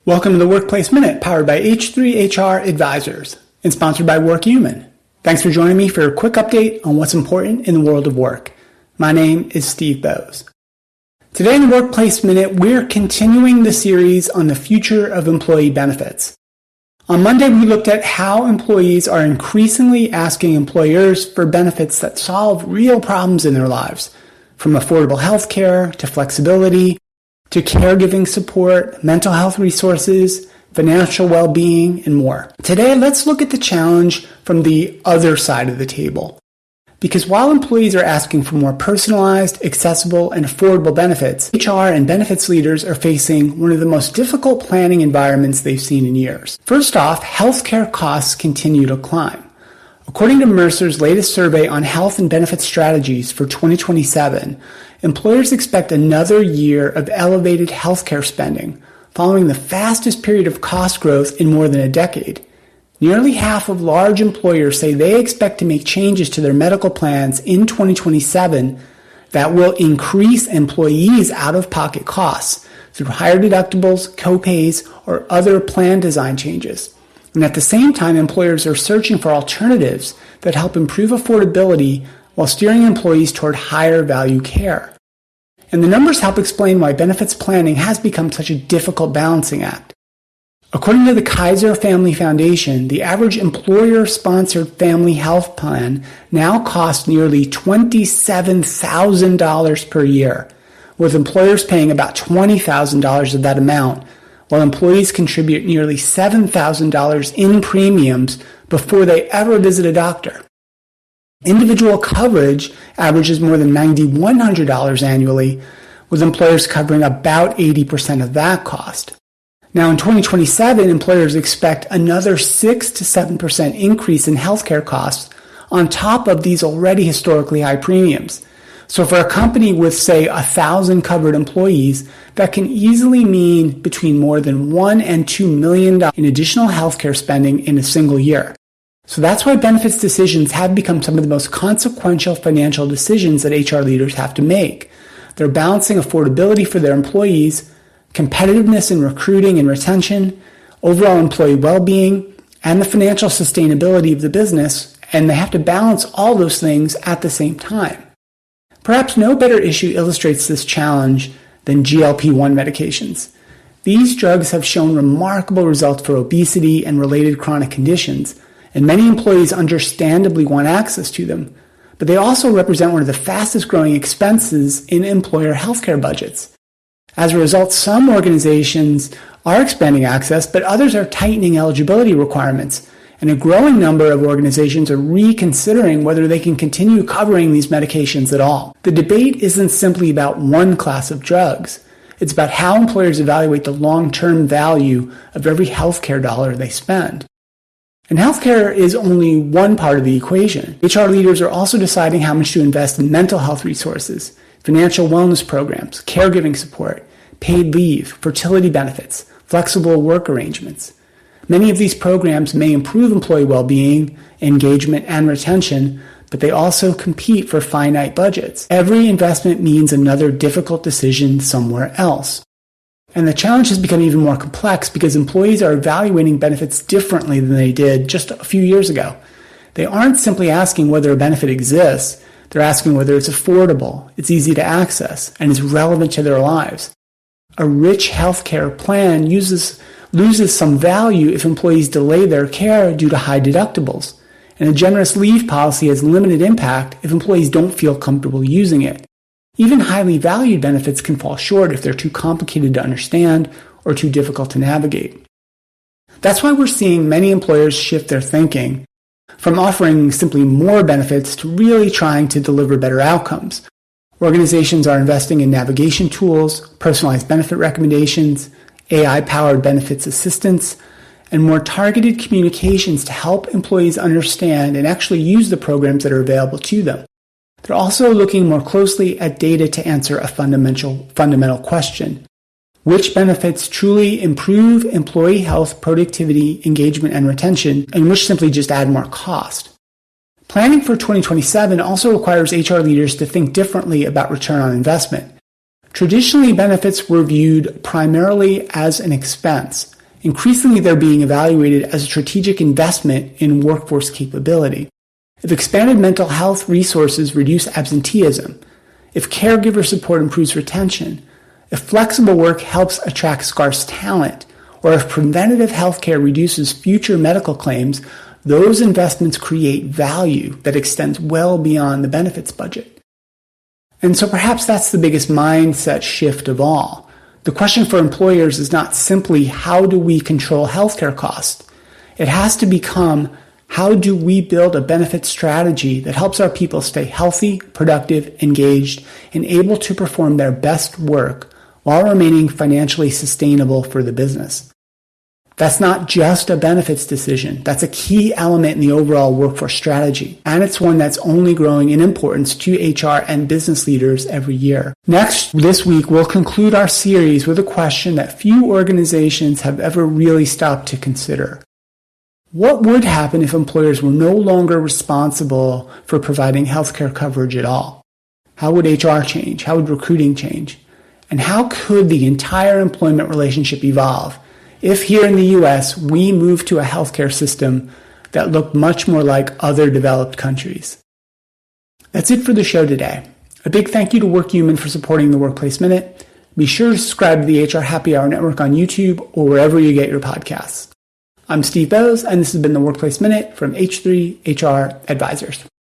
Welcome to the Workplace Minute, powered by H3HR Advisors and sponsored by WorkHuman. Thanks for joining me for a quick update on what's important in the world of work. My name is Steve Boese. Today in the Workplace Minute, we're continuing the series on the future of employee benefits. On Monday, we looked at how employees are increasingly asking employers for benefits that solve real problems in their lives, from affordable health care to flexibility, to caregiving support, mental health resources, financial well-being, and more. Today, let's look at the challenge from the other side of the table. Because while employees are asking for more personalized, accessible, and affordable benefits, HR and benefits leaders are facing one of the most difficult planning environments they've seen in years. First off, healthcare costs continue to climb. According to Mercer's latest survey on health and benefit strategies for 2027, employers expect another year of elevated healthcare spending, following the fastest period of cost growth in more than a decade. Nearly half of large employers say they expect to make changes to their medical plans in 2027 that will increase employees' out-of-pocket costs through higher deductibles, copays, or other plan design changes. And at the same time, employers are searching for alternatives that help improve affordability while steering employees toward higher value care. And the numbers help explain why benefits planning has become such a difficult balancing act. According to the Kaiser Family Foundation, the average employer-sponsored family health plan now costs nearly $27,000 per year, with employers paying about $20,000 of that amount, while employees contribute nearly $7,000 in premiums before they ever visit a doctor. Individual coverage averages more than $9,100 annually, with employers covering about 80% of that cost. Now in 2027, employers expect another 6 to 7% increase in healthcare costs on top of these already historically high premiums. So for a company with, say, 1,000 covered employees, that can easily mean between more than $1 and $2 million in additional healthcare spending in a single year. So that's why benefits decisions have become some of the most consequential financial decisions that HR leaders have to make. They're balancing affordability for their employees, competitiveness in recruiting and retention, overall employee well-being, and the financial sustainability of the business, and they have to balance all those things at the same time. Perhaps no better issue illustrates this challenge than GLP-1 medications. These drugs have shown remarkable results for obesity and related chronic conditions, and many employees understandably want access to them, but they also represent one of the fastest growing expenses in employer healthcare budgets. As a result, some organizations are expanding access, but others are tightening eligibility requirements, and a growing number of organizations are reconsidering whether they can continue covering these medications at all. The debate isn't simply about one class of drugs. It's about how employers evaluate the long-term value of every healthcare dollar they spend. And healthcare is only one part of the equation. HR leaders are also deciding how much to invest in mental health resources, financial wellness programs, caregiving support, paid leave, fertility benefits, flexible work arrangements. Many of these programs may improve employee well-being, engagement, and retention, but they also compete for finite budgets. Every investment means another difficult decision somewhere else. And the challenge has become even more complex because employees are evaluating benefits differently than they did just a few years ago. They aren't simply asking whether a benefit exists. They're asking whether it's affordable, it's easy to access, and is relevant to their lives. A rich healthcare plan loses some value if employees delay their care due to high deductibles, and a generous leave policy has limited impact if employees don't feel comfortable using it. Even highly valued benefits can fall short if they're too complicated to understand or too difficult to navigate. That's why we're seeing many employers shift their thinking from offering simply more benefits to really trying to deliver better outcomes. Organizations are investing in navigation tools, personalized benefit recommendations, AI-powered benefits assistance, and more targeted communications to help employees understand and actually use the programs that are available to them. They're also looking more closely at data to answer a fundamental question. Which benefits truly improve employee health, productivity, engagement, and retention, and which simply just add more cost? Planning for 2027 also requires HR leaders to think differently about return on investment. Traditionally, benefits were viewed primarily as an expense, Increasingly, they're being evaluated as a strategic investment in workforce capability. If expanded mental health resources reduce absenteeism, if caregiver support improves retention, if flexible work helps attract scarce talent, or if preventative healthcare reduces future medical claims, those investments create value that extends well beyond the benefits budget. And so perhaps that's the biggest mindset shift of all. The question for employers is not simply how do we control healthcare costs? It has to become how do we build a benefit strategy that helps our people stay healthy, productive, engaged, and able to perform their best work while remaining financially sustainable for the business. That's not just a benefits decision. That's a key element in the overall workforce strategy, and it's one that's only growing in importance to HR and business leaders every year. Next, this week, we'll conclude our series with a question that few organizations have ever really stopped to consider. What would happen if employers were no longer responsible for providing healthcare coverage at all? How would HR change? How would recruiting change? And how could the entire employment relationship evolve if here in the US we moved to a healthcare system that looked much more like other developed countries? That's it for the show today. A big thank you to WorkHuman for supporting the Workplace Minute. Be sure to subscribe to the HR Happy Hour Network on YouTube or wherever you get your podcasts. I'm Steve Boese, and this has been the Workplace Minute from H3 HR Advisors.